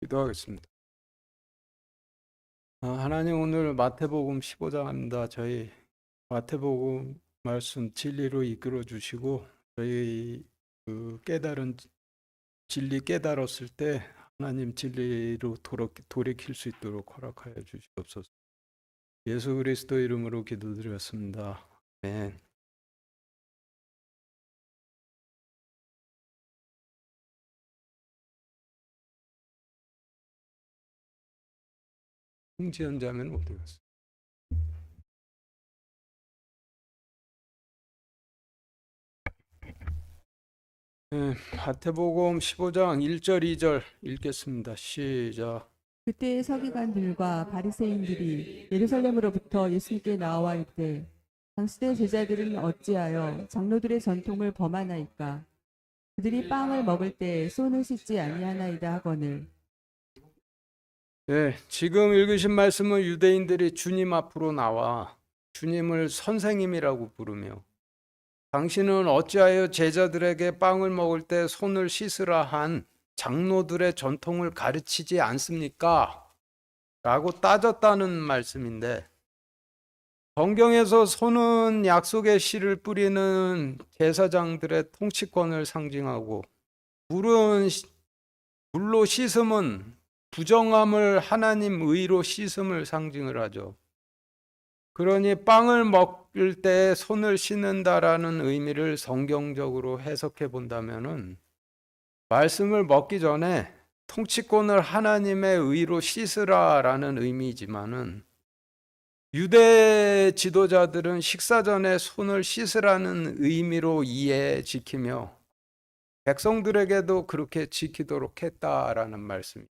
기도하겠습니다. 하나님, 오늘 마태복음 15장입니다. 저희 마태복음 말씀 진리로 이끌어 주시고 저희 깨달은 진리 깨달았을 때 하나님 진리로 돌이킬 수 있도록 허락하여 주시옵소서. 예수 그리스도 이름으로 기도드렸습니다. 아멘. 홍지연 자매는 어디 갔어요? 네, 마태복음 15장 1절 2절 읽겠습니다. 시작. 그때 서기관들과 바리새인들이 예루살렘으로부터 예수님께 나와 이르되 당신의 제자들은 어찌하여 장로들의 전통을 범하나이까? 그들이 빵을 먹을 때 손을 씻지 아니하나이다 하거늘. 네, 지금 읽으신 말씀은 유대인들이 주님 앞으로 나와 주님을 선생님이라고 부르며 당신은 어찌하여 제자들에게 빵을 먹을 때 손을 씻으라 한 장로들의 전통을 가르치지 않습니까? 라고 따졌다는 말씀인데, 성경에서 손은 약속의 씨를 뿌리는 제사장들의 통치권을 상징하고 물로 씻음은 부정함을 하나님 의로 씻음을 상징을 하죠. 그러니 빵을 먹을 때 손을 씻는다라는 의미를 성경적으로 해석해 본다면은 말씀을 먹기 전에 통치권을 하나님의 의로 씻으라라는 의미지만은 유대 지도자들은 식사 전에 손을 씻으라는 의미로 이해 지키며 백성들에게도 그렇게 지키도록 했다라는 말씀입니다.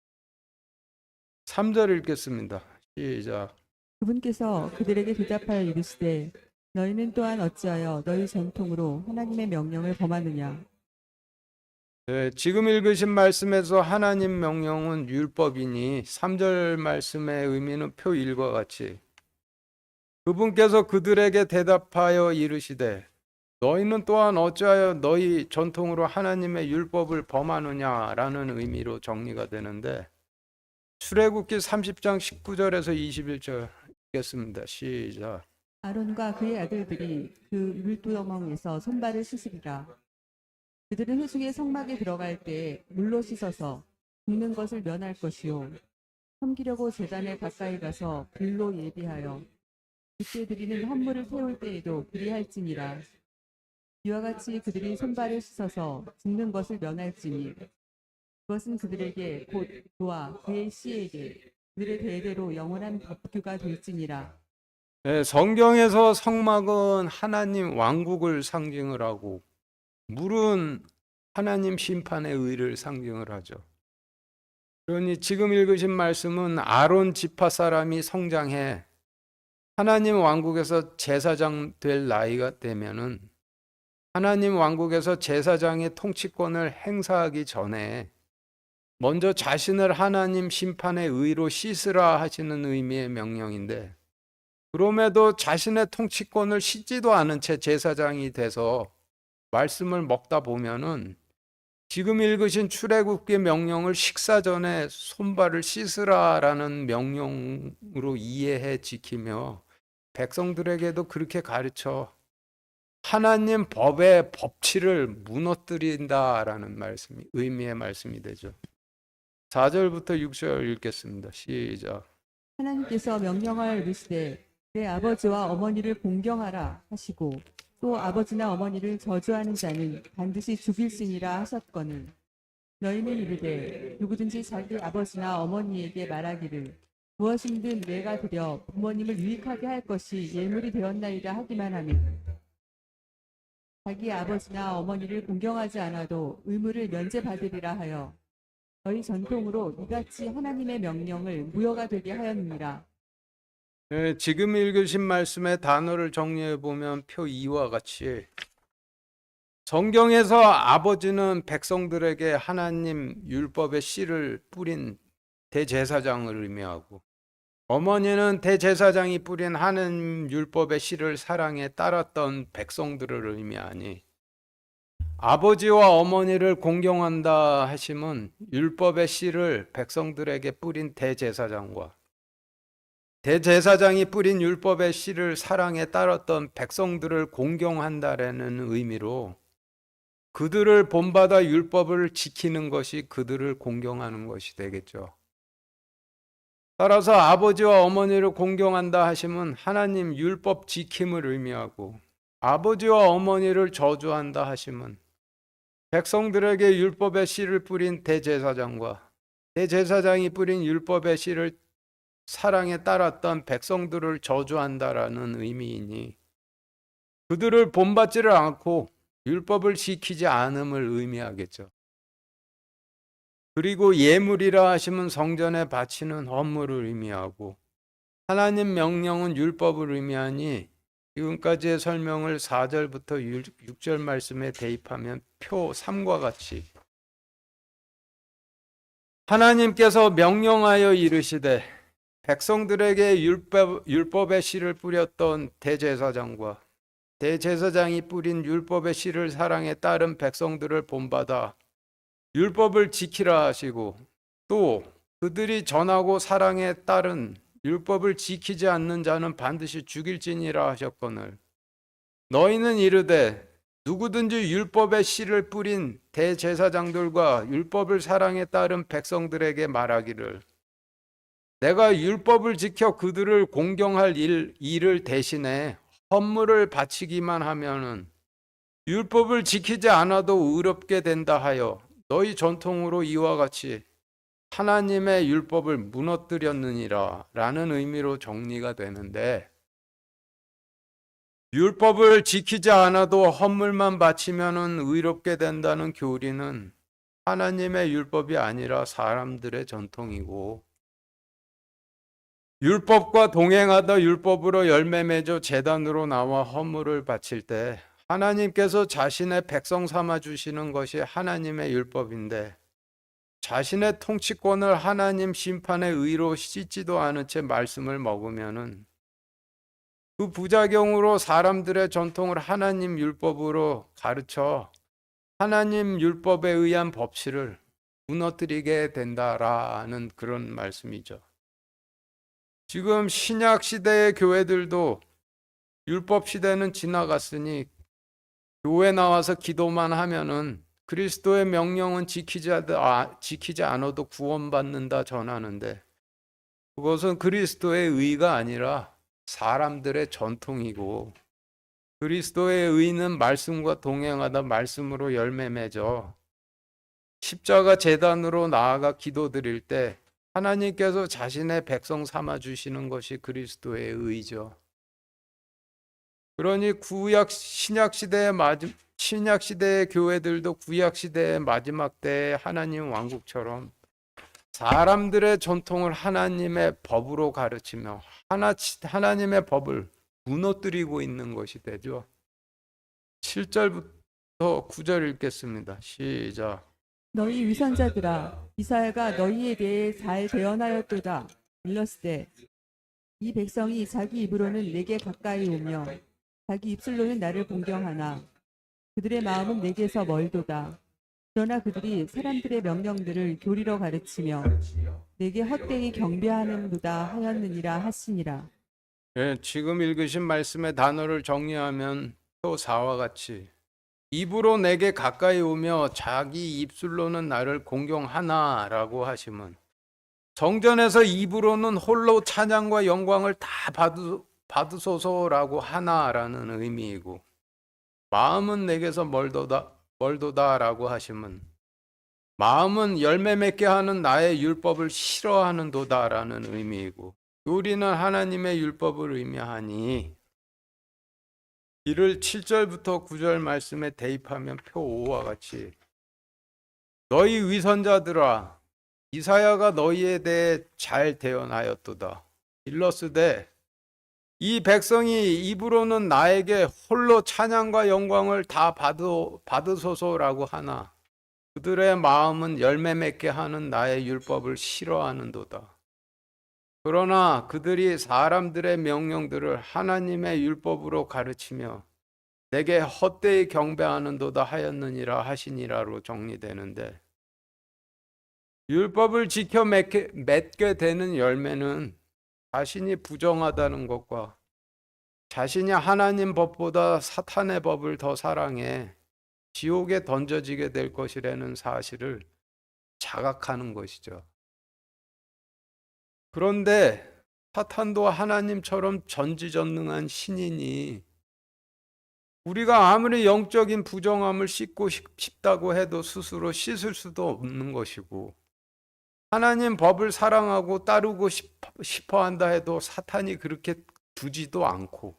3절 읽겠습니다. 시작. 그분께서 그들에게 대답하여 이르시되 너희는 또한 어찌하여 너희 전통으로 하나님의 명령을 범하느냐? 네, 지금 읽으신 말씀에서 하나님 명령은 율법이니 3절 말씀의 의미는 표 1과 같이 그분께서 그들에게 대답하여 이르시되 너희는 또한 어찌하여 너희 전통으로 하나님의 율법을 범하느냐라는 의미로 정리가 되는데 출애굽기 30장 19절에서 21절 읽겠습니다. 시작. 아론과 그의 아들들이 그 물두멍에서 손발을 씻으리라. 그들은 회중의 성막에 들어갈 때 물로 씻어서 죽는 것을 면할 것이요 섬기려고 제단에 가까이 가서 불로 예비하여 그때 드리는 헌물을 태울 때에도 그리할지니라. 이와 같이 그들이 손발을 씻어서 죽는 것을 면할지니 그것은 그들에게 곧 그와 그의 씨에게 그들의 대대로 영원한 법규가 될지니라. 네, 성경에서 성막은 하나님 왕국을 상징을 하고 물은 하나님 심판의 의를 상징을 하죠. 그러니 지금 읽으신 말씀은 아론 지파 사람이 성장해 하나님 왕국에서 제사장 될 나이가 되면은 하나님 왕국에서 제사장의 통치권을 행사하기 전에 먼저 자신을 하나님 심판의 의로 씻으라 하시는 의미의 명령인데 그럼에도 자신의 통치권을 씻지도 않은 채 제사장이 돼서 말씀을 먹다 보면은 지금 읽으신 출애굽기 명령을 식사 전에 손발을 씻으라라는 명령으로 이해해 지키며 백성들에게도 그렇게 가르쳐 하나님 법의 법치를 무너뜨린다라는 말씀이 의미의 말씀이 되죠. 4절부터 6절 읽겠습니다. 시작. 하나님께서 명령하여 이르시되 내 아버지와 어머니를 공경하라 하시고 또 아버지나 어머니를 저주하는 자는 반드시 죽일지니라 하셨거늘 너희는 이르되 누구든지 자기 아버지나 어머니에게 말하기를 무엇이든 내가 드려 부모님을 유익하게 할 것이 예물이 되었나이다 하기만 하면 자기 아버지나 어머니를 공경하지 않아도 의무를 면제받으리라 하여 너희 전통으로 이같이 하나님의 명령을 무효가 되게 하였느니라. 네, 지금 읽으신 말씀의 단어를 정리해 보면 표 2와 같이 성경에서 아버지는 백성들에게 하나님 율법의 씨를 뿌린 대제사장을 의미하고 어머니는 대제사장이 뿌린 하나님 율법의 씨를 사랑해 따랐던 백성들을 의미하니 아버지와 어머니를 공경한다 하심은 율법의 씨를 백성들에게 뿌린 대제사장과 대제사장이 뿌린 율법의 씨를 사랑에 따랐던 백성들을 공경한다라는 의미로 그들을 본받아 율법을 지키는 것이 그들을 공경하는 것이 되겠죠. 따라서 아버지와 어머니를 공경한다 하심은 하나님 율법 지킴을 의미하고, 아버지와 어머니를 저주한다 하심은 백성들에게 율법의 씨를 뿌린 대제사장과 대제사장이 뿌린 율법의 씨를 사랑에 따랐던 백성들을 저주한다라는 의미이니, 그들을 본받지를 않고 율법을 지키지 않음을 의미하겠죠. 그리고 예물이라 하시면 성전에 바치는 헌물을 의미하고, 하나님 명령은 율법을 의미하니 지금까지의 설명을 4절부터 6절 말씀에 대입하면 표 3과 같이 하나님께서 명령하여 이르시되 백성들에게 율법의 씨를 뿌렸던 대제사장과 대제사장이 뿌린 율법의 씨를 사랑에 따른 백성들을 본받아 율법을 지키라 하시고, 또 그들이 전하고 사랑에 따른 율법을 지키지 않는 자는 반드시 죽일지니라 하셨거늘, 너희는 이르되 누구든지 율법의 씨를 뿌린 대제사장들과 율법을 사랑에 따른 백성들에게 말하기를, 내가 율법을 지켜 그들을 공경할 일을 대신해 헌물을 바치기만 하면은 율법을 지키지 않아도 의롭게 된다 하여 너희 전통으로 이와 같이 하나님의 율법을 무너뜨렸느니라 라는 의미로 정리가 되는데, 율법을 지키지 않아도 헌물만 바치면은 의롭게 된다는 교리는 하나님의 율법이 아니라 사람들의 전통이고, 율법과 동행하다 율법으로 열매 맺어 제단으로 나와 헌물을 바칠 때 하나님께서 자신의 백성 삼아 주시는 것이 하나님의 율법인데, 자신의 통치권을 하나님 심판의 의로 씻지도 않은 채 말씀을 먹으면은 그 부작용으로 사람들의 전통을 하나님 율법으로 가르쳐 하나님 율법에 의한 법치를 무너뜨리게 된다라는 그런 말씀이죠. 지금 신약 시대의 교회들도 율법 시대는 지나갔으니 교회 나와서 기도만 하면은 그리스도의 명령은 지키지 않아도 구원받는다 전하는데, 그것은 그리스도의 의가 아니라 사람들의 전통이고, 그리스도의 의는 말씀과 동행하다 말씀으로 열매 맺어 십자가 제단으로 나아가 기도드릴 때 하나님께서 자신의 백성 삼아 주시는 것이 그리스도의 의죠. 그러니 신약 시대의 교회들도 구약 시대의 마지막 때의 하나님 왕국처럼 사람들의 전통을 하나님의 법으로 가르치며 하나님의 법을 무너뜨리고 있는 것이 되죠. 7절부터 9절 읽겠습니다. 시작. 너희 위선자들아, 이사야가 너희에 대해 잘 대언하였도다. 일렀으되 이 백성이 자기 입으로는 내게 가까이 오며 자기 입술로는 나를 공경하나 그들의 마음은 내게서 멀도다. 그러나 그들이 사람들의 명령들을 교리로 가르치며 내게 헛되이 경배하는도다 하였느니라 하시니라. 예, 지금 읽으신 말씀의 단어를 정리하면 또 4와 같이 입으로 내게 가까이 오며 자기 입술로는 나를 공경하나라고 하시면, 성전에서 입으로는 홀로 찬양과 영광을 다 받으소서라고 하나라는 의미이고, 마음은 내게서 멀도다라고 하시면 마음은 열매 맺게 하는 나의 율법을 싫어하는도다라는 의미이고, 교리는 하나님의 율법을 의미하니 이를 7절부터 9절 말씀에 대입하면 표 5와 같이 너희 위선자들아, 이사야가 너희에 대해 잘 대언하였도다. 일러스되 이 백성이 입으로는 나에게 홀로 찬양과 영광을 다 받으소서라고 하나 그들의 마음은 열매 맺게 하는 나의 율법을 싫어하는도다. 그러나 그들이 사람들의 명령들을 하나님의 율법으로 가르치며 내게 헛되이 경배하는도다 하였느니라 하시니라로 정리되는데, 율법을 지켜 맺게 되는 열매는 자신이 부정하다는 것과 자신이 하나님 법보다 사탄의 법을 더 사랑해 지옥에 던져지게 될 것이라는 사실을 자각하는 것이죠. 그런데 사탄도 하나님처럼 전지전능한 신이니 우리가 아무리 영적인 부정함을 씻고 싶다고 해도 스스로 씻을 수도 없는 것이고, 하나님 법을 사랑하고 따르고 싶어 한다 해도 사탄이 그렇게 두지도 않고,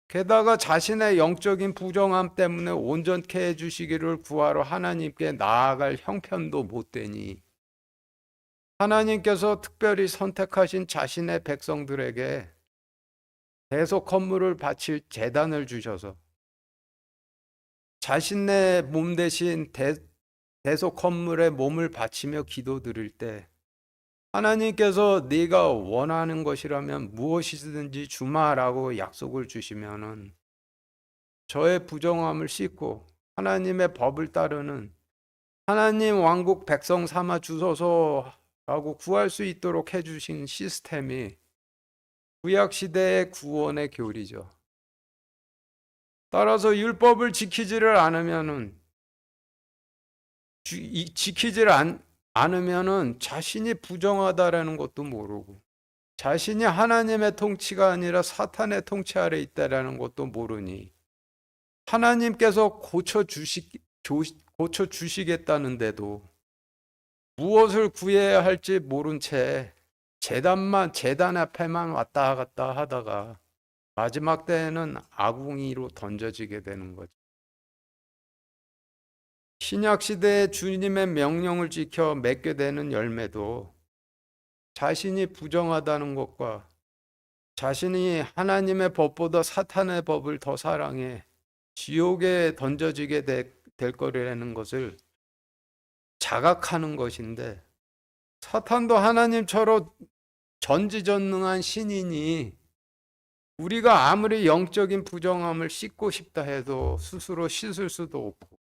게다가 자신의 영적인 부정함 때문에 온전케 해주시기를 구하러 하나님께 나아갈 형편도 못 되니, 하나님께서 특별히 선택하신 자신의 백성들에게 대속 헌물을 바칠 제단을 주셔서 자신의 몸 대신 대속 헌물에 몸을 바치며 기도드릴 때, 하나님께서 네가 원하는 것이라면 무엇이든지 주마라고 약속을 주시면은 저의 부정함을 씻고 하나님의 법을 따르는 하나님 왕국 백성 삼아 주소서라고 구할 수 있도록 해주신 시스템이 구약 시대의 구원의 교리죠. 따라서 율법을 지키지를 않으면은 않으면은 자신이 부정하다라는 것도 모르고, 자신이 하나님의 통치가 아니라 사탄의 통치 아래 있다라는 것도 모르니, 하나님께서 고쳐 주시겠다는데도 무엇을 구해야 할지 모른 채 제단 앞에만 왔다 갔다 하다가 마지막 때에는 아궁이로 던져지게 되는 거죠. 신약 시대에 주님의 명령을 지켜 맺게 되는 열매도 자신이 부정하다는 것과 자신이 하나님의 법보다 사탄의 법을 더 사랑해 지옥에 던져지게 될 거라는 것을 자각하는 것인데, 사탄도 하나님처럼 전지전능한 신이니 우리가 아무리 영적인 부정함을 씻고 싶다 해도 스스로 씻을 수도 없고,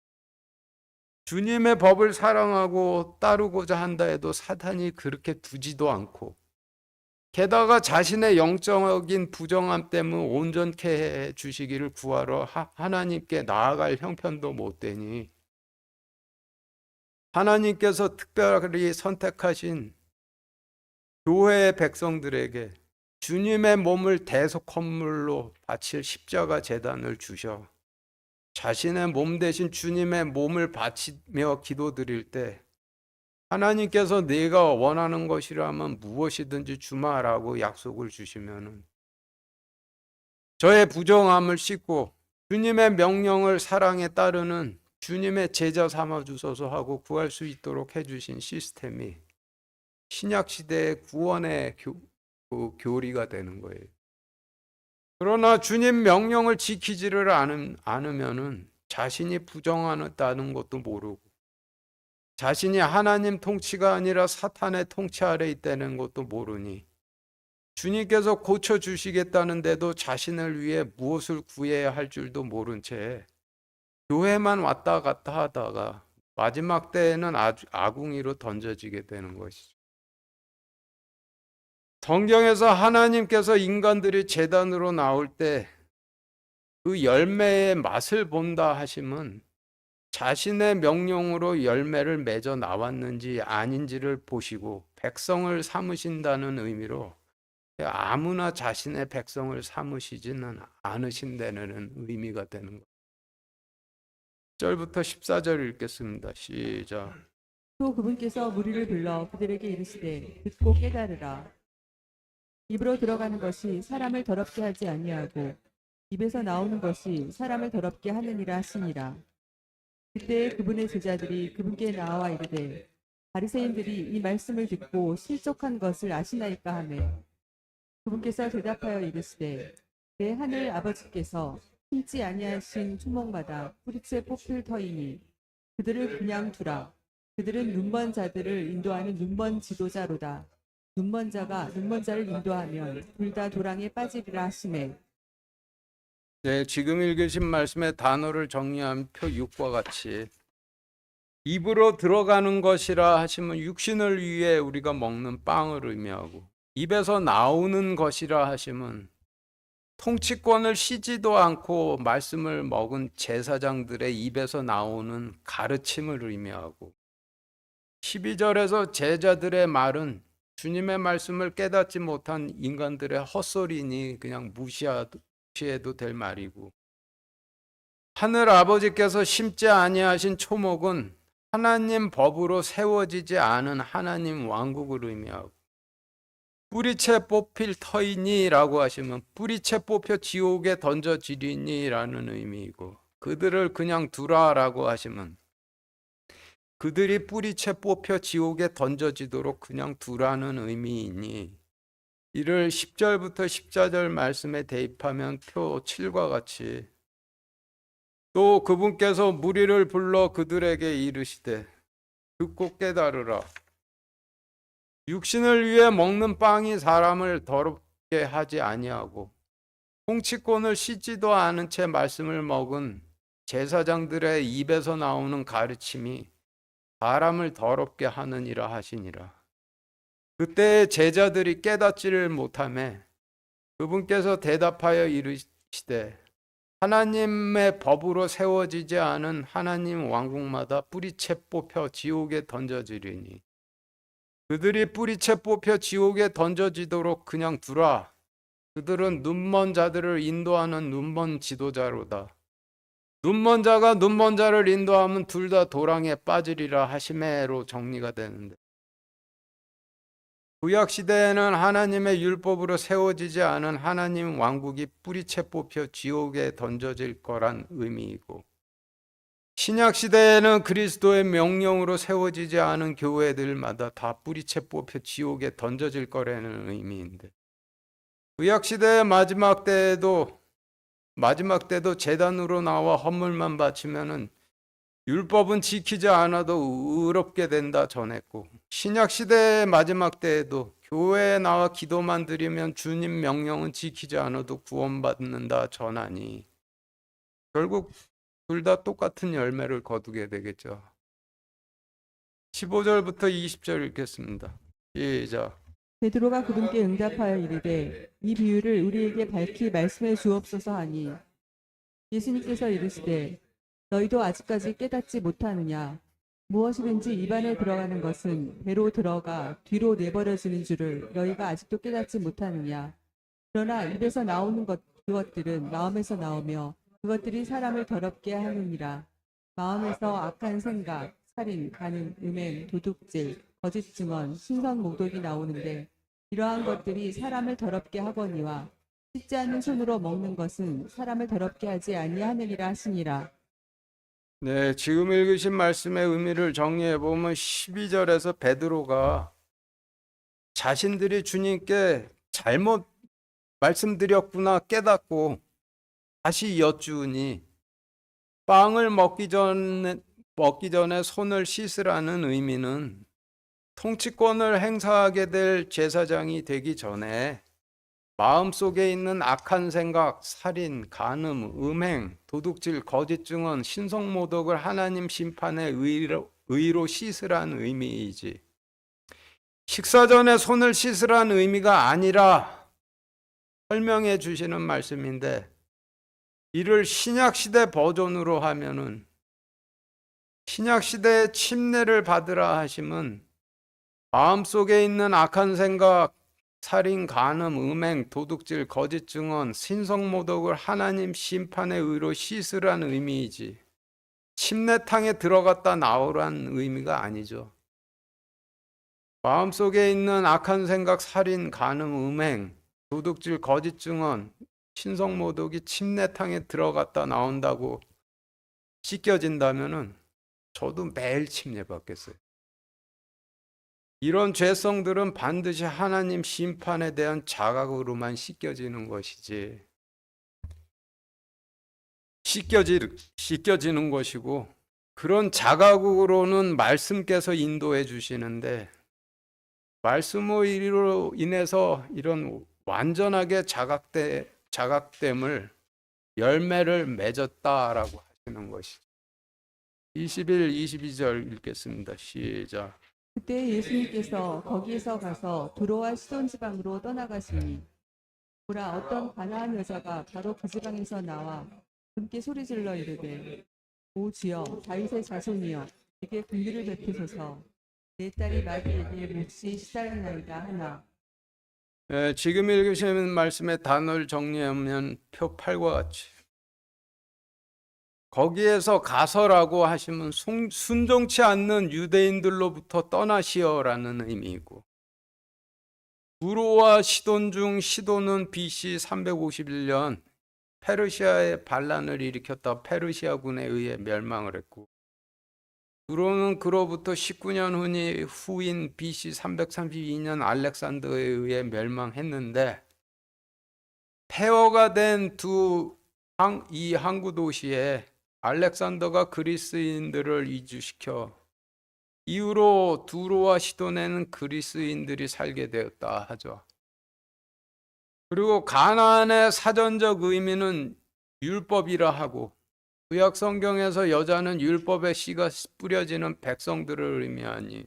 주님의 법을 사랑하고 따르고자 한다 해도 사탄이 그렇게 두지도 않고, 게다가 자신의 영적인 부정함 때문에 온전케 해 주시기를 구하러 하나님께 나아갈 형편도 못 되니, 하나님께서 특별히 선택하신 교회의 백성들에게 주님의 몸을 대속 헌물로 바칠 십자가 제단을 주셔 자신의 몸 대신 주님의 몸을 바치며 기도드릴 때, 하나님께서 네가 원하는 것이라면 무엇이든지 주마라고 약속을 주시면은 저의 부정함을 씻고 주님의 명령을 사랑에 따르는 주님의 제자 삼아 주소서 하고 구할 수 있도록 해주신 시스템이 신약 시대의 구원의 교리가 되는 거예요. 그러나 주님 명령을 지키지를 않으면은 자신이 부정하다는 것도 모르고, 자신이 하나님 통치가 아니라 사탄의 통치 아래 있다는 것도 모르니, 주님께서 고쳐주시겠다는데도 자신을 위해 무엇을 구해야 할 줄도 모른 채 교회만 왔다 갔다 하다가 마지막 때에는 아궁이로 던져지게 되는 것이죠. 성경에서 하나님께서 인간들이 제단으로 나올 때 그 열매의 맛을 본다 하심은 자신의 명령으로 열매를 맺어 나왔는지 아닌지를 보시고 백성을 삼으신다는 의미로, 아무나 자신의 백성을 삼으시지는 않으신다는 의미가 되는 것. 10절부터 14절 읽겠습니다. 시작. 또 그분께서 무리를 불러 그들에게 이르시되 듣고 깨달으라. 입으로 들어가는 것이 사람을 더럽게 하지 아니하고 입에서 나오는 것이 사람을 더럽게 하느니라 하시니라. 그때 그분의 제자들이 그분께 나와 이르되 바리새인들이 이 말씀을 듣고 실족한 것을 아시나이까 하매, 그분께서 대답하여 이르시되 내 하늘 아버지께서 심지 아니하신 초목마다 뿌리째 뽑힐 터이니 그들을 그냥 두라. 그들은 눈먼 자들을 인도하는 눈먼 지도자로다. 눈먼 자가 눈먼 자를 인도하면 둘 다 도랑에 빠지리라 하시매, 네, 지금 읽으신 말씀의 단어를 정리한 표 6과 같이 입으로 들어가는 것이라 하시면 육신을 위해 우리가 먹는 빵을 의미하고, 입에서 나오는 것이라 하시면 통치권을 쉬지도 않고 말씀을 먹은 제사장들의 입에서 나오는 가르침을 의미하고, 12절에서 제자들의 말은 주님의 말씀을 깨닫지 못한 인간들의 헛소리니 그냥 무시해도 될 말이고, 하늘 아버지께서 심지 아니하신 초목은 하나님 법으로 세워지지 않은 하나님 왕국을 의미하고, 뿌리채 뽑힐 터이니 라고 하시면 뿌리채 뽑혀 지옥에 던져지리니 라는 의미이고, 그들을 그냥 두라 라고 하시면 그들이 뿌리채 뽑혀 지옥에 던져지도록 그냥 두라는 의미이니, 이를 10절부터 14절 말씀에 대입하면 표 7과 같이, 또 그분께서 무리를 불러 그들에게 이르시되 듣고 깨달으라. 육신을 위해 먹는 빵이 사람을 더럽게 하지 아니하고 통치권을 씻지도 않은 채 말씀을 먹은 제사장들의 입에서 나오는 가르침이 사람을 더럽게 하느니라 하시니라. 그때 제자들이 깨닫지를 못하매 그분께서 대답하여 이르시되 하나님의 법으로 세워지지 않은 하나님 왕국마다 뿌리채 뽑혀 지옥에 던져지리니 그들이 뿌리채 뽑혀 지옥에 던져지도록 그냥 두라. 그들은 눈먼 자들을 인도하는 눈먼 지도자로다. 눈먼 자가 눈먼 자를 인도하면 둘 다 도랑에 빠지리라 하시매로 정리가 되는데, 구약 시대에는 하나님의 율법으로 세워지지 않은 하나님 왕국이 뿌리채 뽑혀 지옥에 던져질 거란 의미이고, 신약 시대에는 그리스도의 명령으로 세워지지 않은 교회들마다 다 뿌리채 뽑혀 지옥에 던져질 거라는 의미인데, 구약 시대의 마지막 때도 제단으로 나와 헌물만 바치면은 율법은 지키지 않아도 의롭게 된다 전했고, 신약 시대의 마지막 때에도 교회에 나와 기도만 드리면 주님 명령은 지키지 않아도 구원받는다 전하니 결국 둘 다 똑같은 열매를 거두게 되겠죠. 15절부터 20절 읽겠습니다. 시작. 베드로가 그분께 응답하여 이르되 이 비유를 우리에게 밝히 말씀해 주옵소서 하니, 예수님께서 이르시되 너희도 아직까지 깨닫지 못하느냐. 무엇이든지 입안에 들어가는 것은 배로 들어가 뒤로 내버려지는 줄을 너희가 아직도 깨닫지 못하느냐. 그러나 입에서 나오는 그것들은 마음에서 나오며 그것들이 사람을 더럽게 하느니라. 마음에서 악한 생각, 살인, 간음, 음행, 도둑질, 거짓 증언, 신선 모독이 나오는데 이러한 것들이 사람을 더럽게 하거니와 씻지 않는 손으로 먹는 것은 사람을 더럽게 하지 아니하느니라 하시니라. 네, 지금 읽으신 말씀의 의미를 정리해 보면 12절에서 베드로가 자신들이 주님께 잘못 말씀드렸구나 깨닫고 다시 여쭈니, 빵을 먹기 전에 손을 씻으라는 의미는 통치권을 행사하게 될 제사장이 되기 전에 마음속에 있는 악한 생각, 살인, 간음, 음행, 도둑질, 거짓 증언, 신성모독을 하나님 심판의 의로 씻으란 의미이지, 식사 전에 손을 씻으란 의미가 아니라 설명해 주시는 말씀인데, 이를 신약시대 버전으로 하면은 신약시대의 침례를 받으라 하심은 마음속에 있는 악한 생각, 살인, 간음, 음행, 도둑질, 거짓 증언, 신성모독을 하나님 심판의 의로 씻으란 의미이지, 침례탕에 들어갔다 나오란 의미가 아니죠. 마음속에 있는 악한 생각, 살인, 간음, 음행, 도둑질, 거짓 증언, 신성모독이 침례탕에 들어갔다 나온다고 씻겨진다면은 저도 매일 침례받겠어요. 이런 죄성들은 반드시 하나님 심판에 대한 자각으로만 씻겨지는 것이지, 씻겨지는 것이고, 그런 자각으로는 말씀께서 인도해 주시는데, 말씀으로 인해서 이런 완전하게 자각됨을 열매를 맺었다라고 하시는 것이죠. 21, 22절 읽겠습니다. 시작. 그때 예수님께서 거기에서 가서 두로와 시돈 지방으로 떠나가시니 보라 어떤 가나안 여자가 바로 그 지방에서 나와 함께 소리질러 이르되 오 주여 다윗의 자손이여 내게 긍휼을 베푸소서 내 딸이 마귀에게 몹시 시달리나이다 하나. 지금 읽으시는 말씀의 단어를 정리하면 표 8과 같이 거기에서 가서라고 하시면 순종치 않는 유대인들로부터 떠나시어라는 의미이고, 두로와 시돈 중 시돈은 BC 351년 페르시아의 반란을 일으켰다 페르시아군에 의해 멸망을 했고, 두로는 그로부터 19년 후인 BC 332년 알렉산더에 의해 멸망했는데, 폐허가 된 이 항구 도시에 알렉산더가 그리스인들을 이주시켜 이후로 두로와 시돈에는 그리스인들이 살게 되었다 하죠. 그리고 가나안의 사전적 의미는 율법이라 하고, 구약 성경에서 여자는 율법의 씨가 뿌려지는 백성들을 의미하니,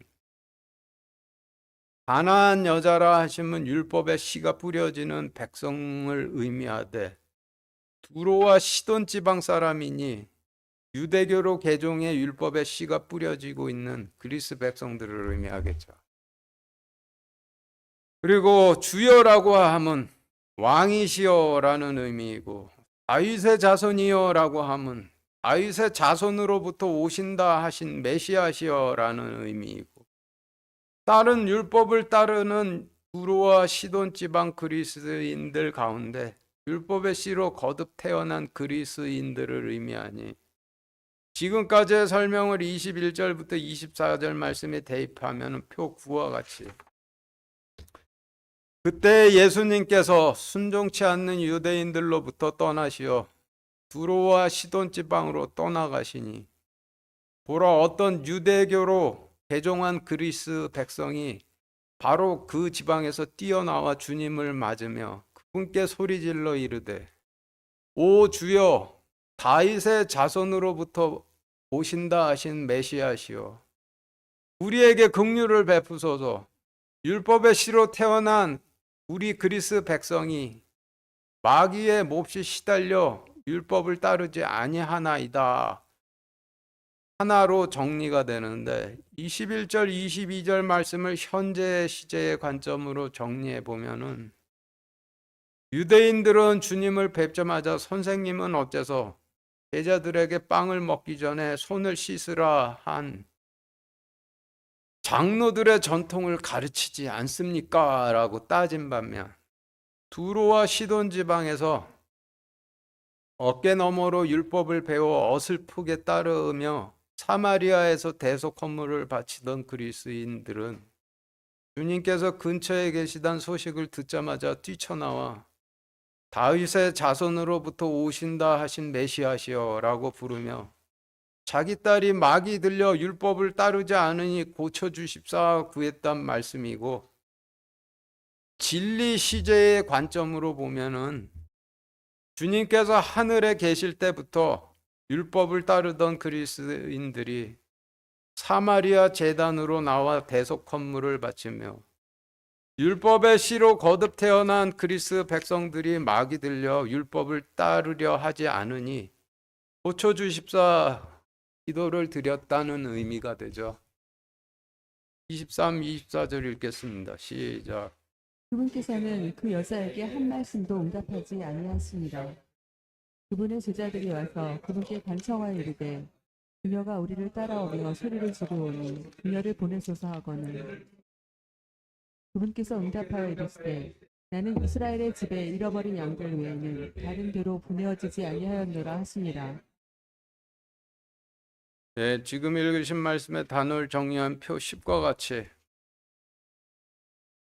가나안 여자라 하시면 율법의 씨가 뿌려지는 백성을 의미하되, 두로와 시돈 지방 사람이니 유대교로 개종해 율법의 씨가 뿌려지고 있는 그리스 백성들을 의미하겠죠. 그리고 주여라고 하면 왕이시여라는 의미이고, 다윗의 자손이여라고 하면 다윗의 자손으로부터 오신다 하신 메시아시여라는 의미이고, 다른 율법을 따르는 두로와 시돈 지방 그리스인들 가운데 율법의 씨로 거듭 태어난 그리스인들을 의미하니, 지금까지의 설명을 21절부터 24절 말씀에 대입하면 표 9와 같이 그때 예수님께서 순종치 않는 유대인들로부터 떠나시어 두로와 시돈 지방으로 떠나가시니, 보라 어떤 유대교로 개종한 그리스 백성이 바로 그 지방에서 뛰어나와 주님을 맞으며 그분께 소리질러 이르되 오 주여 다윗의 자손으로부터 오신다 하신 메시아시여 우리에게 긍휼을 베푸소서. 율법의 씨로 태어난 우리 그리스 백성이 마귀의 몹시 시달려 율법을 따르지 아니하나이다 하나로 정리가 되는데, 21절 22절 말씀을 현재 시제의 관점으로 정리해 보면은, 유대인들은 주님을 뵙자마자 선생님은 어째서 제자들에게 빵을 먹기 전에 손을 씻으라 한 장로들의 전통을 가르치지 않습니까? 라고 따진 반면, 두로와 시돈 지방에서 어깨너머로 율법을 배워 어설프게 따르며 사마리아에서 대속 헌물을 바치던 그리스인들은 주님께서 근처에 계시단 소식을 듣자마자 뛰쳐나와 다윗의 자손으로부터 오신다 하신 메시아시여 라고 부르며 자기 딸이 막이 들려 율법을 따르지 않으니 고쳐주십사 구했단 말씀이고, 진리 시제의 관점으로 보면은 주님께서 하늘에 계실 때부터 율법을 따르던 그리스인들이 사마리아 제단으로 나와 대속 헌물을 바치며 율법의 씨로 거듭 태어난 그리스 백성들이 막이 들려 율법을 따르려 하지 않으니 고쳐주십사 기도를 드렸다는 의미가 되죠. 23, 24절 읽겠습니다. 시작. 그분께서는 그 여자에게 한 말씀도 응답하지 아니하십니다. 그분의 제자들이 와서 그분께 간청하여 이르되 그녀가 우리를 따라오며 소리를 지르오니 그녀를 보내소서 하거늘 그분께서 응답하여 이르시되 나는 이스라엘의 집에 잃어버린 양들 외에는 다른 데로 보내어지지 아니하였노라 하시니라. 네, 지금 읽으신 말씀의 단어를 정리한 표 10과 같이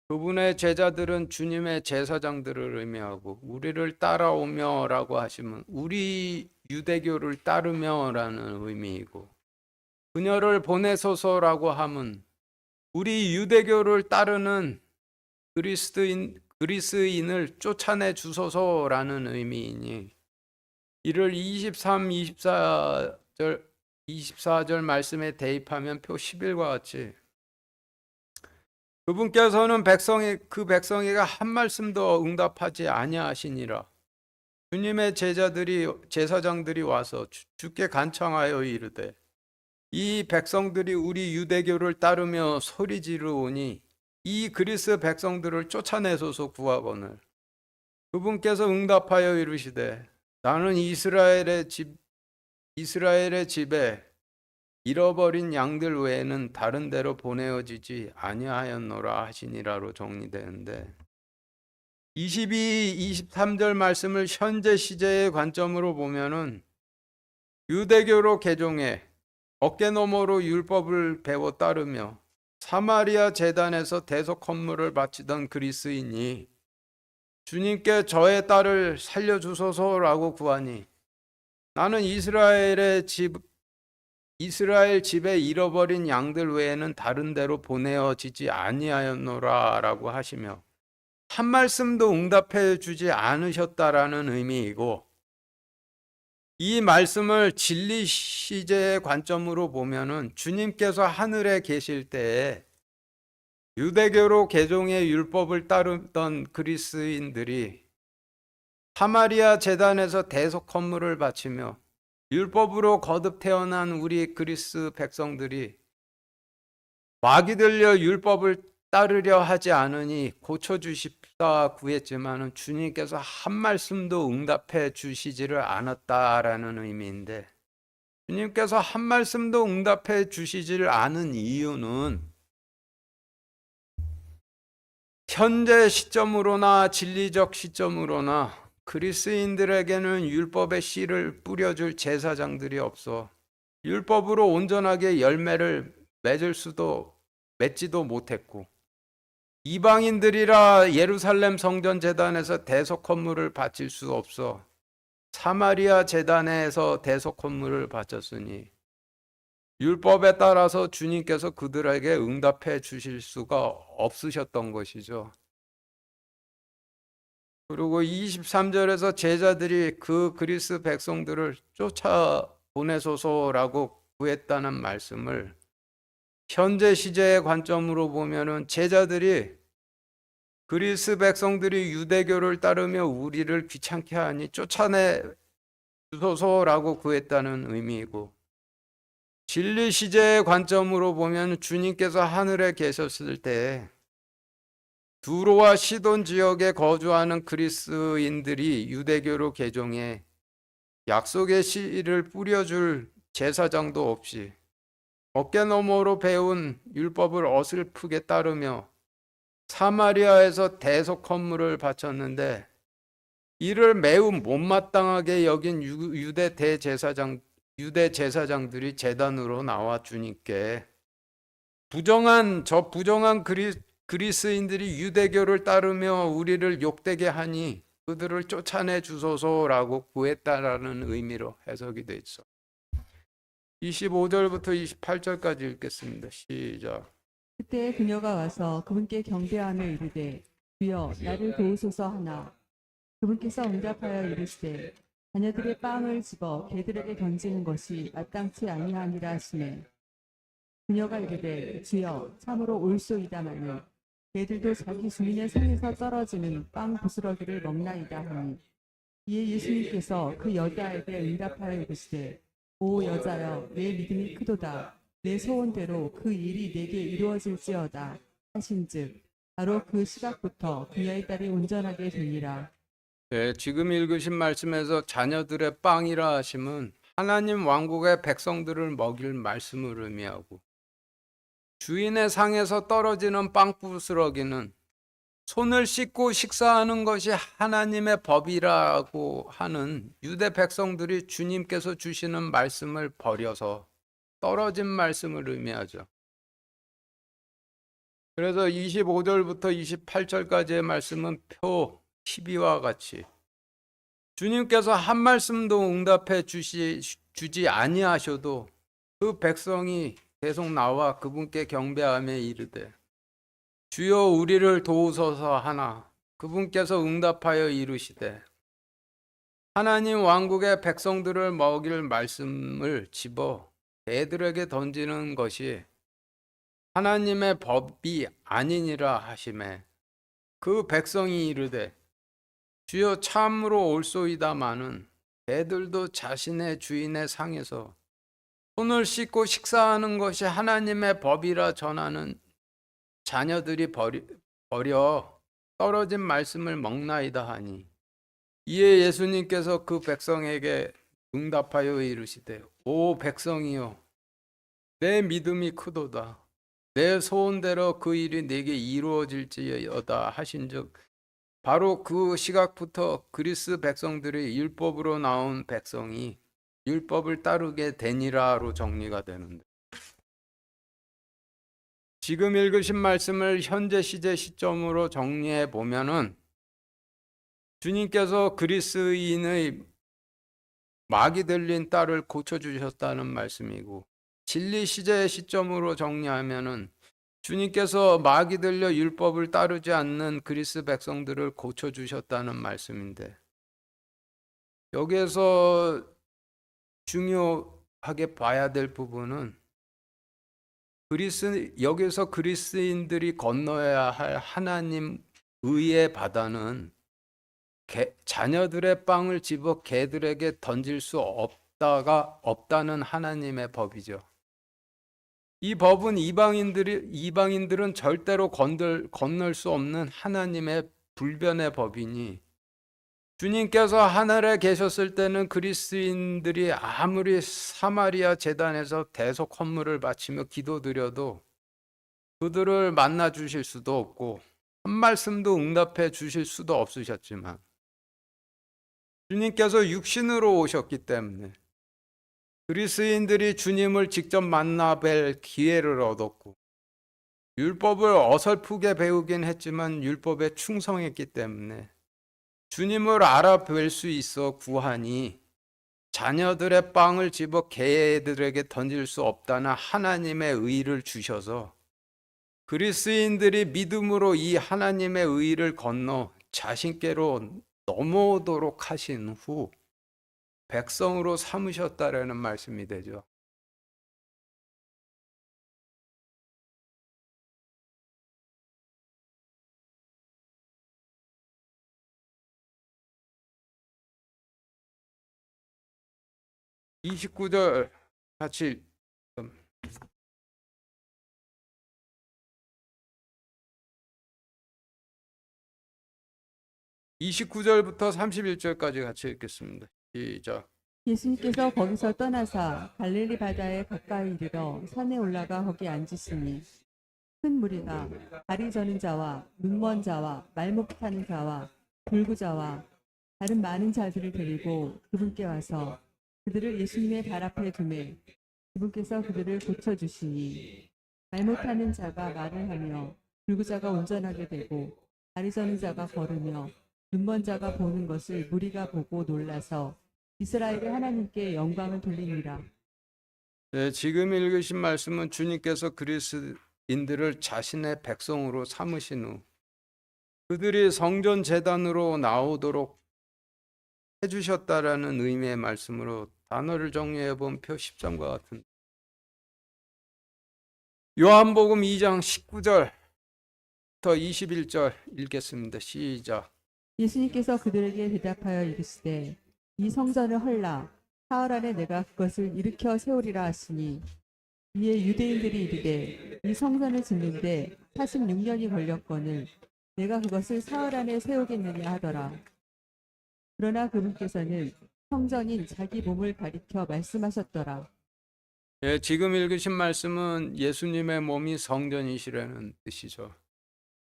그분의 제자들은 주님의 제사장들을 의미하고, 우리를 따라오며 라고 하시면 우리 유대교를 따르며 라는 의미이고, 그녀를 보내소서라고 하면 우리 유대교를 따르는 그리스인을 쫓아내 주소서라는 의미이니, 이를 23, 24절 말씀에 대입하면 표 11과 같이 그분께서는 그 백성이가 한 말씀도 응답하지 아니하시니라. 주님의 제사장들이 와서 주께 간청하여 이르되 이 백성들이 우리 유대교를 따르며 소리 지르오니 이 그리스 백성들을 쫓아내소서 구하거늘. 그분께서 응답하여 이르시되 나는 이스라엘의 집에 잃어버린 양들 외에는 다른 데로 보내어지지 아니하였노라 하시니라로 정리되는데 22, 23절 말씀을 현재 시제의 관점으로 보면은 유대교로 개종해 어깨너머로 율법을 배워 따르며 사마리아 제단에서 대속 헌물을 바치던 그리스인이 주님께 저의 딸을 살려주소서라고 구하니 나는 이스라엘 집에 잃어버린 양들 외에는 다른 데로 보내어지지 아니하였노라 라고 하시며 한 말씀도 응답해 주지 않으셨다라는 의미이고 이 말씀을 진리 시제의 관점으로 보면은 주님께서 하늘에 계실 때에 유대교로 개종해 율법을 따르던 그리스인들이 사마리아 제단에서 대속 헌물을 바치며 율법으로 거듭 태어난 우리 그리스 백성들이 마귀 들려 율법을 따르려 하지 않으니 고쳐주십사 구했지만 주님께서 한 말씀도 응답해 주시지를 않았다라는 의미인데 주님께서 한 말씀도 응답해 주시지를 않은 이유는 현재 시점으로나 진리적 시점으로나 그리스인들에게는 율법의 씨를 뿌려줄 제사장들이 없어 율법으로 온전하게 열매를 맺지도 못했고 이방인들이라 예루살렘 성전 제단에서 대속 헌물을 바칠 수 없어 사마리아 제단에서 대속 헌물을 바쳤으니 율법에 따라서 주님께서 그들에게 응답해 주실 수가 없으셨던 것이죠. 그리고 23절에서 제자들이 그 그리스 백성들을 쫓아 보내소서라고 구했다는 말씀을 현재 시제의 관점으로 보면은 제자들이 그리스 백성들이 유대교를 따르며 우리를 귀찮게 하니 쫓아내 주소서라고 구했다는 의미이고 진리 시제의 관점으로 보면 주님께서 하늘에 계셨을 때 두로와 시돈 지역에 거주하는 그리스인들이 유대교로 개종해 약속의 씨를 뿌려줄 제사장도 없이 어깨너머로 배운 율법을 어설프게 따르며 사마리아에서 대속 헌물을 바쳤는데 이를 매우 못마땅하게 여긴 유대 제사장들이 제단으로 나와 주님께 부정한 그리스인들이 유대교를 따르며 우리를 욕되게 하니 그들을 쫓아내 주소서라고 구했다라는 의미로 해석이 돼 있어. 25절부터 28절까지 읽겠습니다. 시작. 그때 그녀가 와서 그분께 경배하며 이르되 주여 나를 도우소서 하나 그분께서 응답하여 이르시되 자녀들의 빵을 집어 개들에게 던지는 것이 마땅치 아니하니라 하시매 그녀가 이르되 주여 참으로 옳소이다마는 개들도 자기 주인의 손에서 떨어지는 빵 부스러기를 먹나이다 하니 이에 예수님께서 그 여자에게 응답하여 이르시되 오 여자여 내 믿음이 크도다 내 소원대로 그 일이 내게 이루어질지어다 하신즉 바로 그 시각부터 그녀의 딸이 온전하게 되니라. 네, 지금 읽으신 말씀에서 자녀들의 빵이라 하심은 하나님 왕국의 백성들을 먹일 말씀을 의미하고 주인의 상에서 떨어지는 빵 부스러기는 손을 씻고 식사하는 것이 하나님의 법이라고 하는 유대 백성들이 주님께서 주시는 말씀을 버려서 떨어진 말씀을 의미하죠. 그래서 25절부터 28절까지의 말씀은 표 12와 같이 주님께서 한 말씀도 응답해 주지 아니하셔도 그 백성이 계속 나와 그분께 경배하며 이르되 주여 우리를 도우소서 하나 그분께서 응답하여 이르시되 하나님 왕국의 백성들을 먹일 말씀을 집어 개들에게 던지는 것이 하나님의 법이 아니니라 하시매 그 백성이 이르되 주여 참으로 옳소이다마는 개들도 자신의 주인의 상에서 손을 씻고 식사하는 것이 하나님의 법이라 전하는 자녀들이 버려 떨어진 말씀을 먹나이다 하니 이에 예수님께서 그 백성에게 응답하여 이르시되 오 백성이여 내 믿음이 크도다 내 소원대로 그 일이 내게 이루어질지어다 하신즉 바로 그 시각부터 그리스 백성들이 율법으로 나온 백성이 율법을 따르게 되니라로 정리가 되는데 지금 읽으신 말씀을 현재 시제 시점으로 정리해 보면은 주님께서 그리스인의 막이 들린 딸을 고쳐주셨다는 말씀이고 진리 시제의 시점으로 정리하면은 주님께서 막이 들려 율법을 따르지 않는 그리스 백성들을 고쳐주셨다는 말씀인데 여기에서 중요하게 봐야 될 부분은 여기서 그리스인들이 건너야 할 하나님 의의 바다는 자녀들의 빵을 집어 개들에게 던질 수 없다는 하나님의 법이죠. 이 법은 이방인들은 절대로 건널 수 없는 하나님의 불변의 법이니 주님께서 하늘에 계셨을 때는 그리스인들이 아무리 사마리아 제단에서 대속 헌물을 바치며 기도드려도 그들을 만나 주실 수도 없고 한 말씀도 응답해 주실 수도 없으셨지만 주님께서 육신으로 오셨기 때문에 그리스인들이 주님을 직접 만나 뵐 기회를 얻었고 율법을 어설프게 배우긴 했지만 율법에 충성했기 때문에 주님을 알아뵐 수 있어 구하니 자녀들의 빵을 집어 개들에게 던질 수 없다는 하나님의 의를 주셔서 그리스인들이 믿음으로 이 하나님의 의를 건너 자신께로 넘어오도록 하신 후 백성으로 삼으셨다라는 말씀이 되죠. (29절) 같이 29절부터 31절까지 같이 읽겠습니다. 시작. 예수님께서 거기서 떠나사 갈릴리 바다에 가까이 이르러 산에 올라가 거기 앉으시니 큰 무리가 다리 저는 자와 눈먼 자와 말 못하는 자와 불구자와 다른 많은 자들을 데리고 그분께 와서 그들을 예수님의 발 앞에 두매 그분께서 그들을 고쳐주시니 말 못하는 자가 말을 하며 불구자가 운전하게 되고 다리 저는 자가 걸으며 눈먼 자가 보는 것을 무리가 보고 놀라서 이스라엘의 하나님께 영광을 돌리니라. 네, 지금 읽으신 말씀은 주님께서 그리스인들을 자신의 백성으로 삼으신 후 그들이 성전 제단으로 나오도록 해주셨다라는 의미의 말씀으로 단어를 정리해 본 표 10점과 같은 요한복음 2장 19절부터 21절 읽겠습니다. 시작. 예수님께서 그들에게 대답하여 이르시되 이 성전을 헐라 사흘 안에 내가 그것을 일으켜 세우리라 하시니 이에 유대인들이 이르되 이 성전을 짓는데 46년이 걸렸거늘 내가 그것을 사흘 안에 세우겠느냐 하더라. 그러나 그분께서는 성전인 자기 몸을 가리켜 말씀하셨더라. 예, 지금 읽으신 말씀은 예수님의 몸이 성전이시라는 뜻이죠.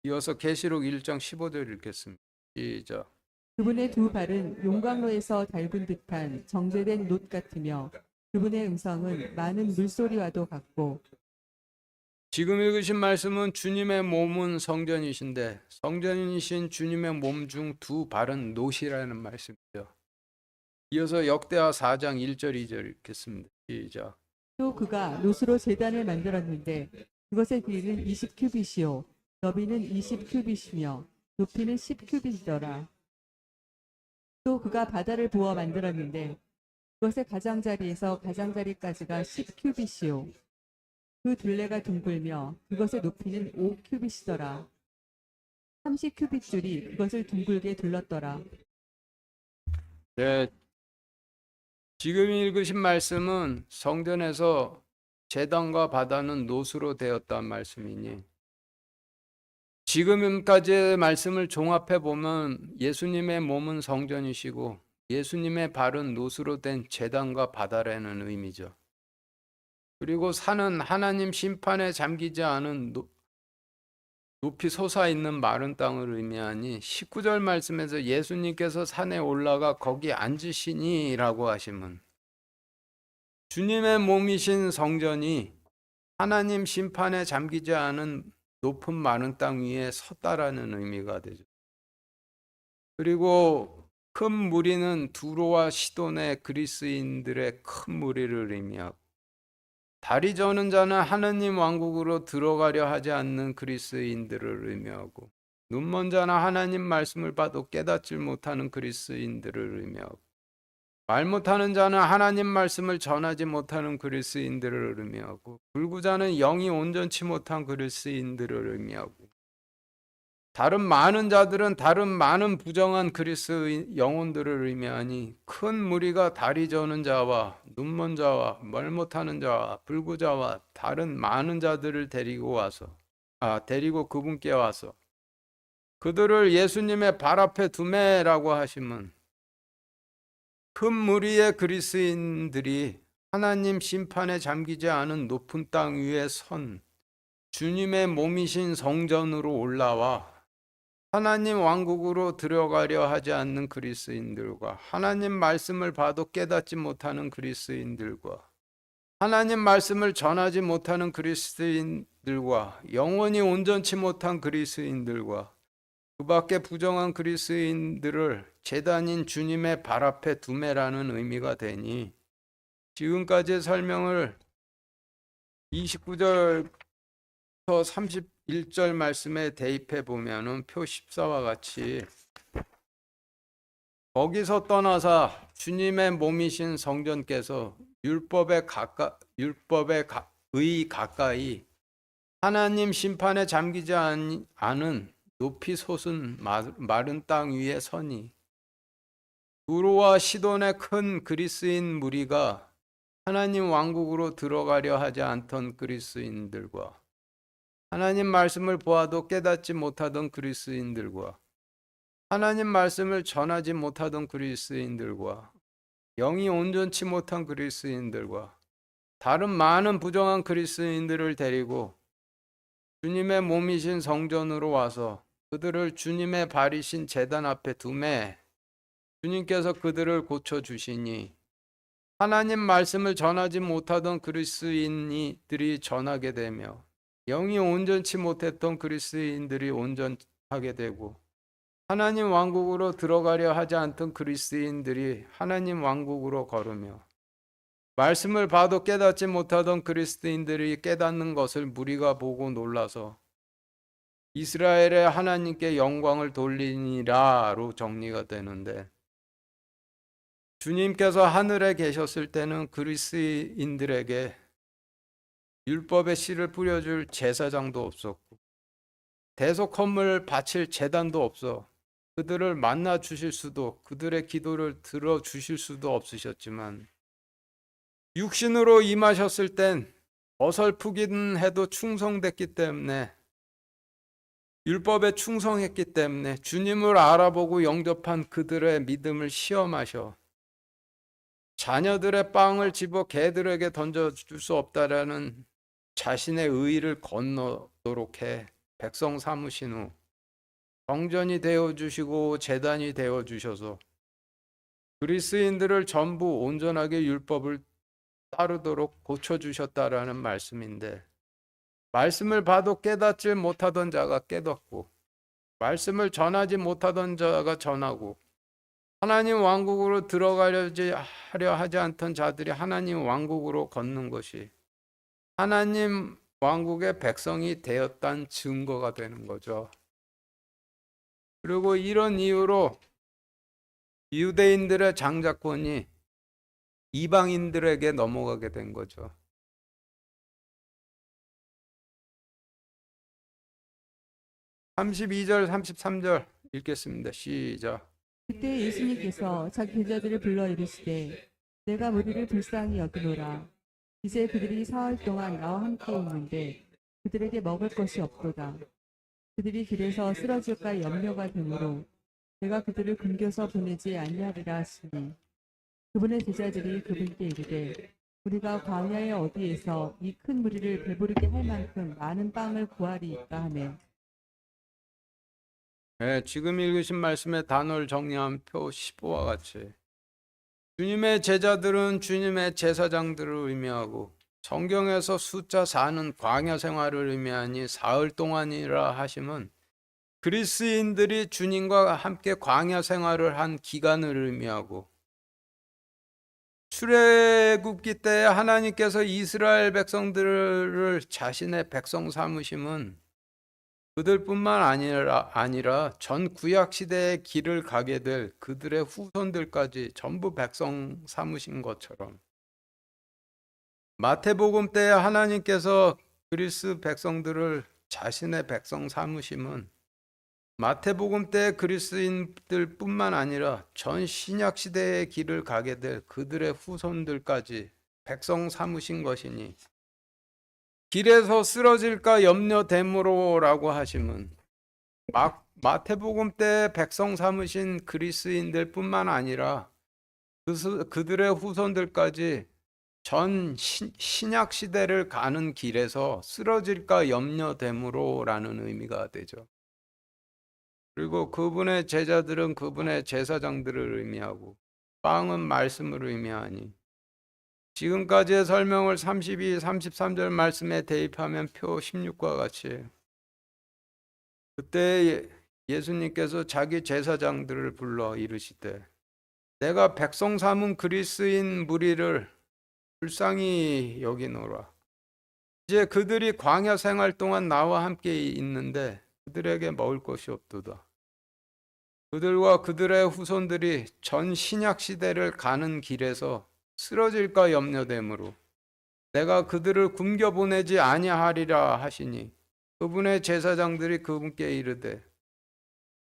이어서 계시록 1장 15절 읽겠습니다. 시작. 그분의 두 발은 용광로에서 닳은 듯한 정제된 놋 같으며 그분의 음성은 많은 물소리와도 같고 지금 읽으신 말씀은 주님의 몸은 성전이신데 성전이신 주님의 몸 중 두 발은 놋이라는 말씀이죠. 이어서 역대하 4장 1절 2절 읽겠습니다. 시작. 또 그가 놋으로 제단을 만들었는데 그것의 길이는 20큐빗이요 너비는 20큐빗이며 높이는 10큐빗이더라. 또 그가 바다를 부어 만들었는데 그것의 가장자리에서 가장자리까지가 10큐빗이요 그 둘레가 둥글며 그것의 높이는 5큐빗이더라. 30큐빗 줄이 그것을 둥글게 둘렀더라. 네, 지금 읽으신 말씀은 성전에서 제단과 바다는 노수로 되었다는 말씀이니 지금까지의 말씀을 종합해 보면 예수님의 몸은 성전이시고 예수님의 발은 노수로 된 제단과 바다라는 의미죠. 그리고 산은 하나님 심판에 잠기지 않은 높이 솟아있는 마른 땅을 의미하니 19절 말씀에서 예수님께서 산에 올라가 거기 앉으시니라고 하시면 주님의 몸이신 성전이 하나님 심판에 잠기지 않은 높은 마른 땅 위에 섰다라는 의미가 되죠. 그리고 큰 무리는 두로와 시돈의 그리스인들의 큰 무리를 의미하고 다리 저는 자는 하느님 왕국으로 들어가려 하지 않는 그리스인들을 의미하고 눈먼 자나 하나님 말씀을 봐도 깨닫지 못하는 그리스인들을 의미하고 말 못하는 자는 하나님 말씀을 전하지 못하는 그리스인들을 의미하고 불구자는 영이 온전치 못한 그리스인들을 의미하고 다른 많은 자들은 다른 많은 부정한 그리스 영혼들을 의미하니 큰 무리가 다리 저는 자와 눈먼 자와 말 못하는 자와 불구자와 다른 많은 자들을 데리고 그분께 와서 그들을 예수님의 발 앞에 두매라고 하시면 큰 무리의 그리스인들이 하나님 심판에 잠기지 않은 높은 땅 위에 선 주님의 몸이신 성전으로 올라와 하나님 왕국으로 들어가려 하지 않는 그리스인들과 하나님 말씀을 봐도 깨닫지 못하는 그리스인들과 하나님 말씀을 전하지 못하는 그리스인들과 영원히 온전치 못한 그리스인들과 그 밖에 부정한 그리스인들을 제단인 주님의 발 앞에 두매라는 의미가 되니 지금까지의 설명을 29절 31절 말씀에 대입해 보면은 표 14와 같이 거기서 떠나서 주님의 몸이신 성전께서 율법의 가까이 하나님 심판에 잠기지 않은 높이 솟은 마른 땅 위에 서니 두로와 시돈의 큰 그리스인 무리가 하나님 왕국으로 들어가려 하지 않던 그리스인들과 하나님 말씀을 보아도 깨닫지 못하던 그리스인들과 하나님 말씀을 전하지 못하던 그리스인들과 영이 온전치 못한 그리스인들과 다른 많은 부정한 그리스인들을 데리고 주님의 몸이신 성전으로 와서 그들을 주님의 발이신 제단 앞에 두매 주님께서 그들을 고쳐주시니 하나님 말씀을 전하지 못하던 그리스인들이 전하게 되며 영이 온전치 못했던 그리스인들이 온전하게 되고 하나님 왕국으로 들어가려 하지 않던 그리스인들이 하나님 왕국으로 걸으며 말씀을 봐도 깨닫지 못하던 그리스인들이 깨닫는 것을 무리가 보고 놀라서 이스라엘의 하나님께 영광을 돌리니라로 정리가 되는데 주님께서 하늘에 계셨을 때는 그리스인들에게 율법의 씨를 뿌려줄 제사장도 없었고 대속 헌물 바칠 제단도 없어 그들을 만나 주실 수도 그들의 기도를 들어 주실 수도 없으셨지만 육신으로 임하셨을 땐 어설프긴 해도 충성됐기 때문에 율법에 충성했기 때문에 주님을 알아보고 영접한 그들의 믿음을 시험하셔 자녀들의 빵을 집어 개들에게 던져줄 수 없다라는 자신의 의의를 건너도록 해 백성 삼으신 후 성전이 되어주시고 제단이 되어주셔서 그리스인들을 전부 온전하게 율법을 따르도록 고쳐주셨다라는 말씀인데 말씀을 봐도 깨닫지 못하던 자가 깨닫고 말씀을 전하지 못하던 자가 전하고 하나님 왕국으로 들어가려 하지 않던 자들이 하나님 왕국으로 걷는 것이 하나님 왕국의 백성이 되었다는 증거가 되는 거죠. 그리고 이런 이유로 유대인들의 장자권이 이방인들에게 넘어가게 된 거죠. (32절) (33절) 읽겠습니다. 시작. 그때 예수님께서 자기 제자들을 불러 이르시되 내가 무리를 불쌍히 여기노라. 이제 그들이 사흘 동안 나와 함께 있는데 그들에게 먹을 것이 없도다. 그들이 길에서 쓰러질까 염려가 되므로 내가 그들을 굶겨서 보내지 아니하리라 하시니 그분의 제자들이 그분께 이르되 우리가 광야의 어디에서 이 큰 무리를 배부르게 할 만큼 많은 빵을 구하리이까 하매 네, 지금 읽으신 말씀의 단어를 정리한 표 15와 같이 주님의 제자들은 주님의 제사장들을 의미하고 성경에서 숫자 4는 광야 생활을 의미하니 사흘 동안이라 하심은 그리스인들이 주님과 함께 광야 생활을 한 기간을 의미하고 출애굽기 때 하나님께서 이스라엘 백성들을 자신의 백성 삼으심은 그들뿐만 아니라 전 구약 시대의 길을 가게 될 그들의 후손들까지 전부 백성 삼으신 것처럼 마태복음 때 하나님께서 그리스 백성들을 자신의 백성 삼으심은 마태복음 때 그리스인들뿐만 아니라 전 신약 시대의 길을 가게 될 그들의 후손들까지 백성 삼으신 것이니 길에서 쓰러질까 염려됨으로라고 하심은 마태복음 때 백성 삼으신 그리스인들뿐만 아니라 그들의 후손들까지 전 신약 시대를 가는 길에서 쓰러질까 염려됨으로라는 의미가 되죠. 그리고 그분의 제자들은 그분의 제사장들을 의미하고 빵은 말씀을 의미하니 지금까지의 설명을 32, 33절 말씀에 대입하면 표 16과 같이 그때 예수님께서 자기 제사장들을 불러 이르시되 내가 백성 삼은 그리스인 무리를 불쌍히 여기노라. 이제 그들이 광야 생활 동안 나와 함께 있는데 그들에게 먹을 것이 없도다. 그들과 그들의 후손들이 전 신약 시대를 가는 길에서 쓰러질까 염려되므로 내가 그들을 굶겨 보내지 아니하리라 하시니 그분의 제사장들이 그분께 이르되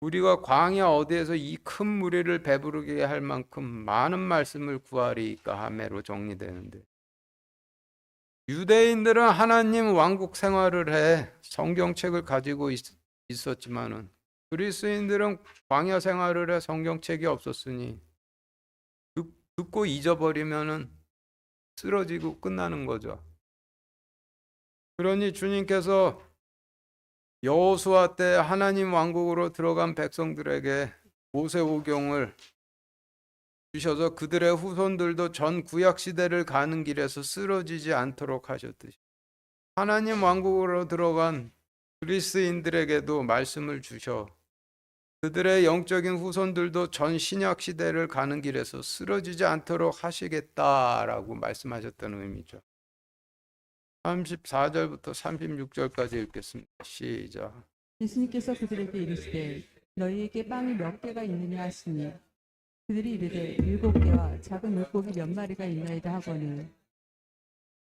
우리가 광야 어디에서 이 큰 무리를 배부르게 할 만큼 많은 말씀을 구하리이까 하매로 정리되는데 유대인들은 하나님 왕국 생활을 해 성경책을 가지고 있었지만은 그리스인들은 광야 생활을 해 성경책이 없었으니 듣고 잊어버리면은 쓰러지고 끝나는 거죠. 그러니 주님께서 여호수아 때 하나님 왕국으로 들어간 백성들에게 모세오경을 주셔서 그들의 후손들도 전 구약 시대를 가는 길에서 쓰러지지 않도록 하셨듯이 하나님 왕국으로 들어간 그리스인들에게도 말씀을 주셔 그들의 영적인 후손들도 전 신약 시대를 가는 길에서 쓰러지지 않도록 하시겠다라고 말씀하셨다는 의미죠. 34절부터 36절까지 읽겠습니다. 시작. 예수님께서 그들에게 이르시되 너희에게 빵이 몇 개가 있느냐 하시니 그들이 이르되 7개와 작은 물고기 몇 마리가 있나이다 하거늘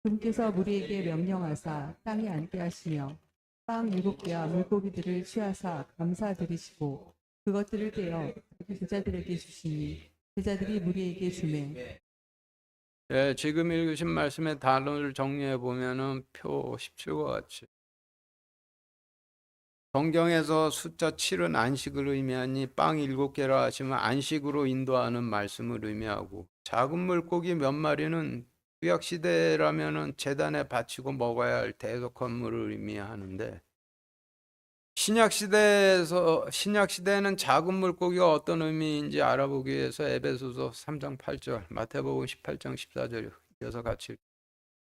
그분께서 무리에게 명령하사 땅에 앉게 하시며 빵 7개와 물고기들을 취하사 감사드리시고 그것들을 떼어 자기 제자들에게 주시니 제자들이 무리에게 주매 예, 지금 읽으신 말씀의 단어를 정리해 보면은 표 17과 같이 성경에서 숫자 7은 안식을 의미하니 빵 7개라 하시면 안식으로 인도하는 말씀을 의미하고 작은 물고기 몇 마리는 구약 시대라면은 제단에 바치고 먹어야 할 대속 헌물을 의미하는데 신약 시대에는 작은 물고기가 어떤 의미인지 알아보기 위해서 에베소서 3장 8절, 마태복음 18장 14절 이어서 같이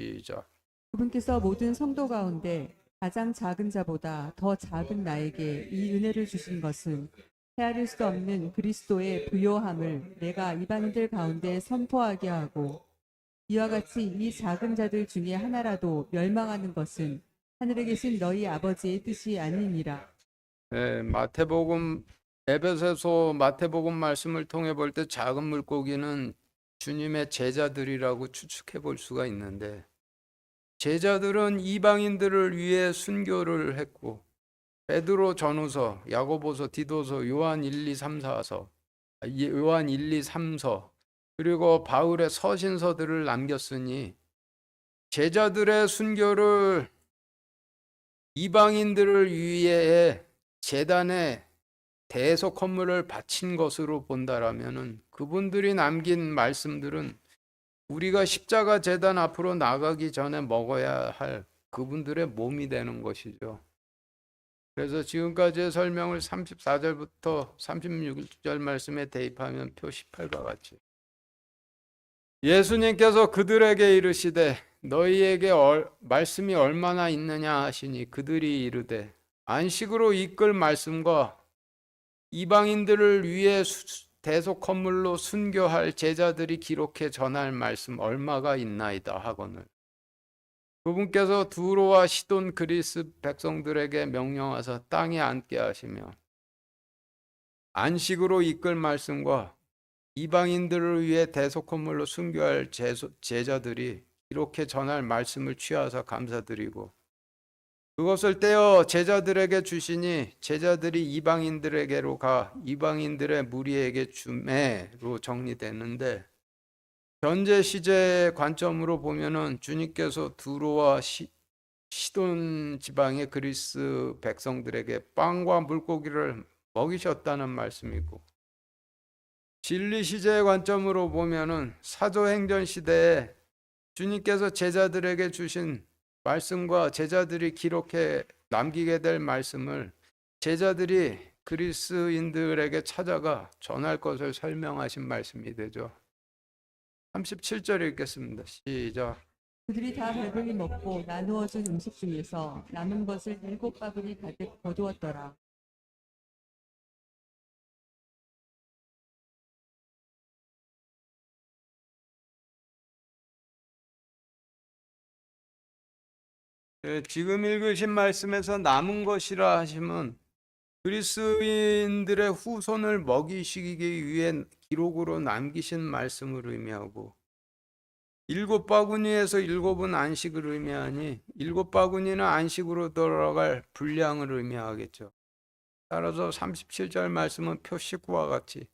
시작. 그분께서 모든 성도 가운데 가장 작은 자보다 더 작은 나에게 이 은혜를 주신 것은 헤아릴 수 없는 그리스도의 부요함을 내가 이방인들 가운데 선포하게 하고 이와 같이 이 작은 자들 중에 하나라도 멸망하는 것은 하늘에 계신 너희 아버지의 뜻이 아니니라. 네, 마태복음에 에베소서 마태복음 말씀을 통해 볼 때 작은 물고기는 주님의 제자들이라고 추측해 볼 수가 있는데, 제자들은 이방인들을 위해 순교를 했고 베드로 전후서, 야고보서, 디도서, 요한 1, 2, 3, 4서, 요한 1, 2, 3서, 그리고 바울의 서신서들을 남겼으니 제자들의 순교를 이방인들을 위해 제단에 대속 헌물을 바친 것으로 본다라면은 그분들이 남긴 말씀들은 우리가 십자가 제단 앞으로 나가기 전에 먹어야 할 그분들의 몸이 되는 것이죠. 그래서 지금까지의 설명을 34절부터 36절 말씀에 대입하면 표 18과 같이, 예수님께서 그들에게 이르시되 너희에게 말씀이 얼마나 있느냐 하시니 그들이 이르되 안식으로 이끌 말씀과 이방인들을 위해 대속 헌물로 순교할 제자들이 기록해 전할 말씀 얼마가 있나이다 하거늘, 그분께서 두로와 시돈 그리스 백성들에게 명령하사 땅에 앉게 하시며 안식으로 이끌 말씀과 이방인들을 위해 대속 헌물로 순교할 제자들이 이렇게 전할 말씀을 취하사 감사드리고 그것을 떼어 제자들에게 주시니 제자들이 이방인들에게로 가 이방인들의 무리에게 주매로 정리되는데, 현재 시제의 관점으로 보면은 주님께서 두로와 시돈 지방의 그리스 백성들에게 빵과 물고기를 먹이셨다는 말씀이고, 진리 시제의 관점으로 보면은 사도행전 시대에 주님께서 제자들에게 주신 말씀과 제자들이 기록해 남기게 될 말씀을 제자들이 그리스인들에게 찾아가 전할 것을 설명하신 말씀이 되죠. 37절 읽겠습니다. 시작. 그들이 다 배불리 먹고 나누어준 음식 중에서 남은 것을 7바구니 가득 거두었더라. 지금 읽으신 말씀에서 남은 것이라 하시면 그리스인들의 후손을 먹이시기 위해 기록으로 남기신 말씀을 의미하고, 7바구니에서 7은 안식을 의미하니 7바구니는 안식으로 돌아갈 분량을 의미하겠죠. 따라서 37절 말씀은 표 19와 같이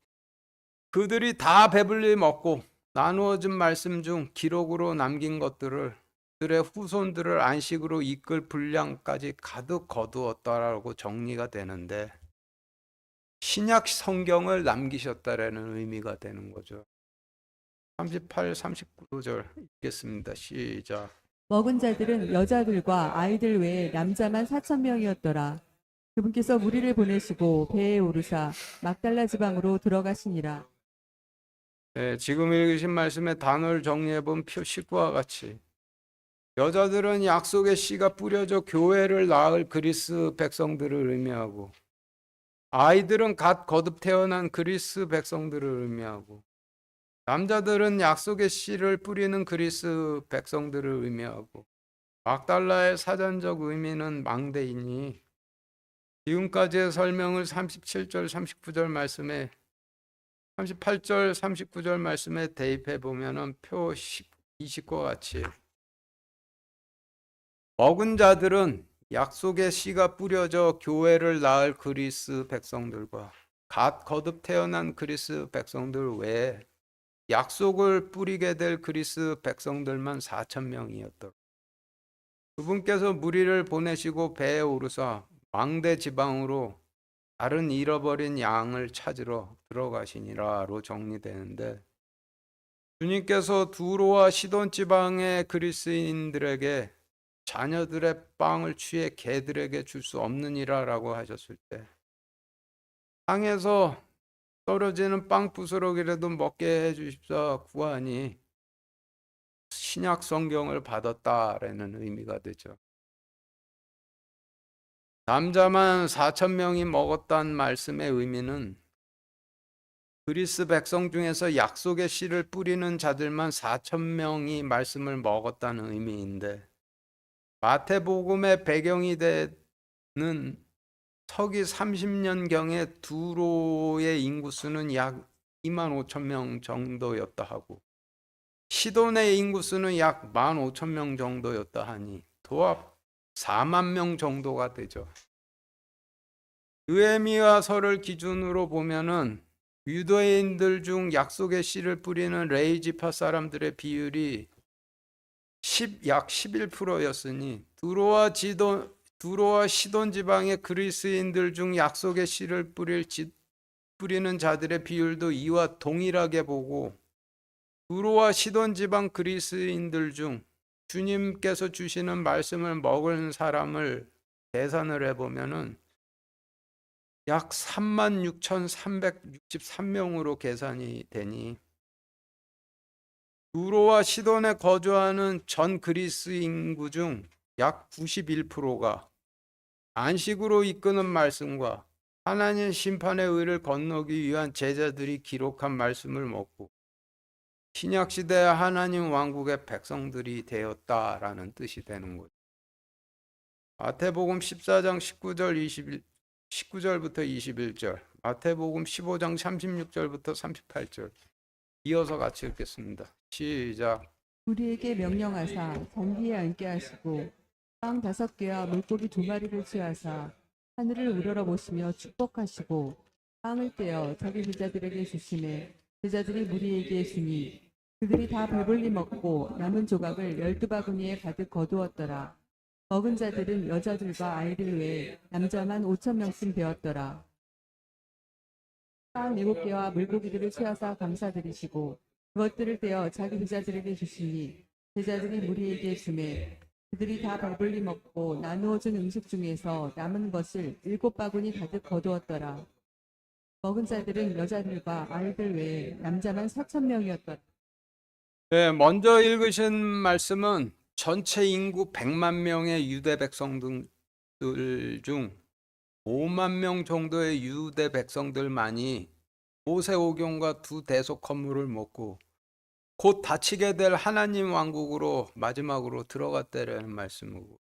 그들이 다 배불리 먹고 나누어진 말씀 중 기록으로 남긴 것들을 그들의 후손들을 안식으로 이끌 분량까지 가득 거두었다라고 정리가 되는데, 신약 성경을 남기셨다라는 의미가 되는 거죠. 38, 39절 읽겠습니다. 시작. 먹은 자들은 여자들과 아이들 외에 남자만 4,000명이었더라. 그분께서 무리를 보내시고 배에 오르사 막달라 지방으로 들어가시니라. 지금 읽으신 말씀의 단어를 정리해본 표 19와 같이 여자들은 약속의 씨가 뿌려져 교회를 낳을 그리스 백성들을 의미하고, 아이들은 갓 거듭 태어난 그리스 백성들을 의미하고, 남자들은 약속의 씨를 뿌리는 그리스 백성들을 의미하고, 막달라의 사전적 의미는 망대이니 지금까지의 설명을 37절 39절 말씀에 38절 39절 말씀에 대입해 보면은 표 20과 같이 먹은 자들은 약속의 씨가 뿌려져 교회를 낳을 그리스 백성들과 갓 거듭 태어난 그리스 백성들 외에 약속을 뿌리게 될 그리스 백성들만 4,000명이었더라. 그분께서 무리를 보내시고 배에 오르사 망대 지방으로 다른 잃어버린 양을 찾으러 들어가시니라로 정리되는데, 주님께서 두로와 시돈 지방의 그리스인들에게 자녀들의 빵을 취해 개들에게 줄 수 없느니라라고 하셨을 때 땅에서 떨어지는 빵 부스러기라도 먹게 해 주십사 구하니 신약 성경을 받았다라는 의미가 되죠. 남자만 4,000명이 먹었다는 말씀의 의미는 그리스 백성 중에서 약속의 씨를 뿌리는 자들만 4,000명이 말씀을 먹었다는 의미인데, 마태복음의 배경이 되는 서기 30년경에 두로의 인구수는 약 2만 5천 명 정도였다 하고 시돈의 인구수는 약 1만 5천 명 정도였다 하니 도합 4만 명 정도가 되죠. 느헤미야서를 기준으로 보면은 유대인들 중 약속의 씨를 뿌리는 레이지파 사람들의 비율이 약 11%였으니 두로와 시돈 지방의 그리스인들 중 약속의 씨를 뿌리는 자들의 비율도 이와 동일하게 보고 두로와 시돈 지방 그리스인들 중 주님께서 주시는 말씀을 먹은 사람을 계산을 해보면은 약 36,363명으로 계산이 되니 두로와 시돈에 거주하는 전 그리스 인구 중 약 91%가 안식으로 이끄는 말씀과 하나님 심판의 의를 건너기 위한 제자들이 기록한 말씀을 먹고 신약시대 하나님 왕국의 백성들이 되었다라는 뜻이 되는 거죠. 마태복음 14장 19절부터 21절, 마태복음 15장 36절부터 38절 이어서 같이 읽겠습니다. 시작. 우리에게 명령하사 잔디에 앉게 하시고 빵 5개와 물고기 2마리를 취하사 하늘을 우러러 보시며 축복하시고 빵을 떼어 자기 제자들에게 주시매 제자들이 무리에게 주니 그들이 다 배불리 먹고 남은 조각을 12바구니에 가득 거두었더라. 먹은 자들은 여자들과 아이들 외에 남자만 5,000명쯤 되었더라. 빵 7개와 물고기들을 취하사 감사드리시고 그것들을 떼어 자기 제자들에게 주시니 제자들이 무리에게 주매 그들이 다 배불리 먹고 나누어 준 음식 중에서 남은 것을 7바구니 가득 거두었더라. 먹은 자들은 여자들과 아이들 외에 남자만 4,000명이었더라. 네, 먼저 읽으신 말씀은 전체 인구 100만 명의 유대 백성들 중 5만 명 정도의 유대 백성들만이 모세오경과 두 대속 건물을 먹고 곧 닫히게 될 하나님 왕국으로 마지막으로 들어갔다라는 말씀이고,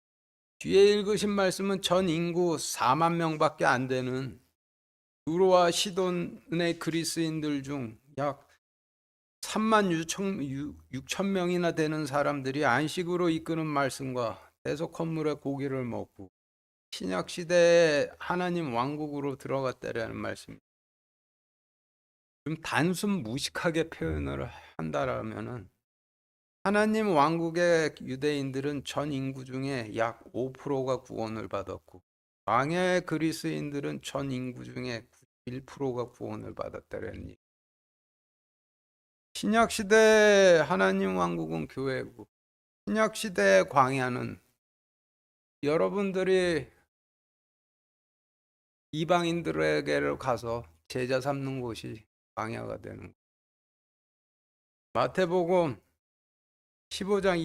뒤에 읽으신 말씀은 전 인구 4만 명밖에 안 되는 두로와 시돈의 그리스인들 중 약 3만 6천 명이나 되는 사람들이 안식으로 이끄는 말씀과 대속 건물의 고기를 먹고 신약 시대에 하나님 왕국으로 들어갔다라는 말씀입니다. 좀 단순 무식하게 표현을 한다라면은 하나님 왕국의 유대인들은 전 인구 중에 약 5%가 구원을 받았고 광야의 그리스인들은 전 인구 중에 91%가 구원을 받았다는 얘기. 신약 시대 하나님 왕국은 교회고 신약 시대의 광야는 여러분들이 이방인들에게로 가서 제자 삼는 곳이 광야가 되는 거예요. 마태복음 15장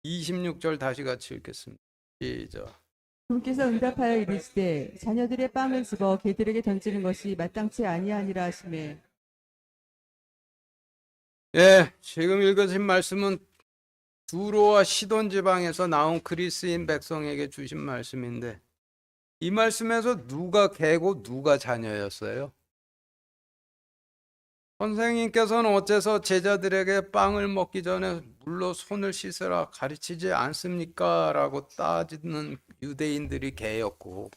26절 다시 같이 읽겠습니다. 시작. 주께서 응답하여 이르시되 자녀들의 빵을 집어 개들에게 던지는 것이 마땅치 아니하니라 하시매 예, 지금 읽으신 말씀은 두로와 시돈 지방에서 나온 그리스인 백성에게 주신 말씀인데 이 말씀에서 누가 개고 누가 자녀였어요? 선생님께서는 어째서 제자들에게 빵을 먹기 전에 물로 손을 씻으라 가르치지 않습니까? 라고 따지는 유대인들이 개였고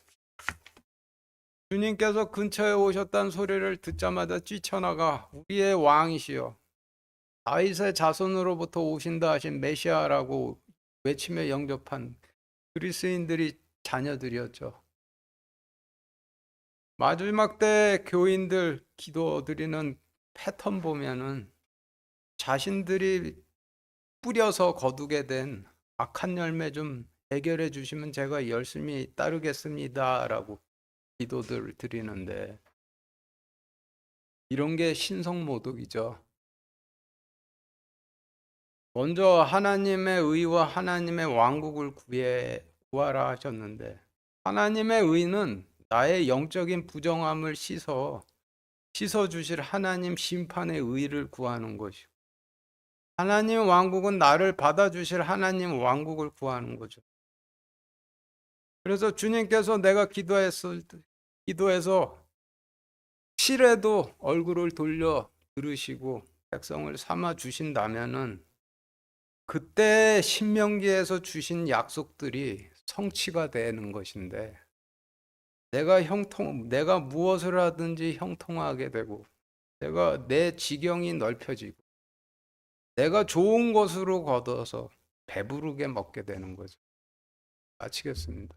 주님께서 근처에 오셨다는 소리를 듣자마자 뛰쳐나가 우리의 왕이시여 다윗의 자손으로부터 오신다 하신 메시아라고 외치며 영접한 그리스인들이 자녀들이었죠. 마지막 때 교인들 기도드리는 패턴 보면은 자신들이 뿌려서 거두게 된 악한 열매 좀 해결해 주시면 제가 열심히 따르겠습니다라고 기도를 드리는데 이런 게 신성모독이죠. 먼저 하나님의 의와 하나님의 왕국을 구하라 하셨는데 하나님의 의는 나의 영적인 부정함을 씻어 주실 하나님 심판의 의를 구하는 것이고 하나님 왕국은 나를 받아주실 하나님 왕국을 구하는 거죠. 그래서 주님께서 내가 기도해서 실에도 얼굴을 돌려 들으시고 백성을 삼아 주신다면은 그때 신명기에서 주신 약속들이 성취가 되는 것인데, 내가 무엇을 하든지 형통하게 되고, 내가 내 지경이 넓혀지고, 내가 좋은 것으로 거둬서 배부르게 먹게 되는 거죠. 마치겠습니다.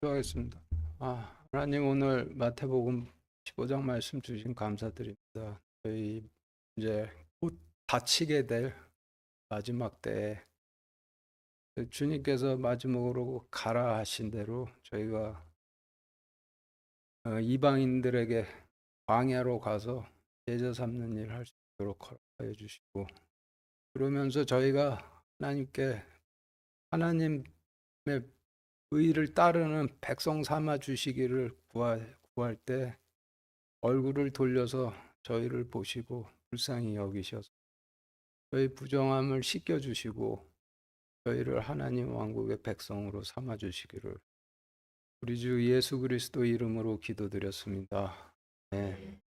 기도하겠습니다. 하나님, 오늘 마태복음 15장 말씀 주신 감사드립니다. 저희 이제 곧 닥치게 될 마지막 때에 주님께서 마지막으로 가라 하신 대로 저희가 이방인들에게 광야로 가서 제자 삼는 일 할 수 있도록 허락하여 주시고, 그러면서 저희가 하나님의 의를 따르는 백성 삼아 주시기를 구할 때 얼굴을 돌려서 저희를 보시고 불쌍히 여기셔서 저희 부정함을 씻겨 주시고 저희를 하나님 왕국의 백성으로 삼아 주시기를 우리 주 예수 그리스도 이름으로 기도드렸습니다. 네.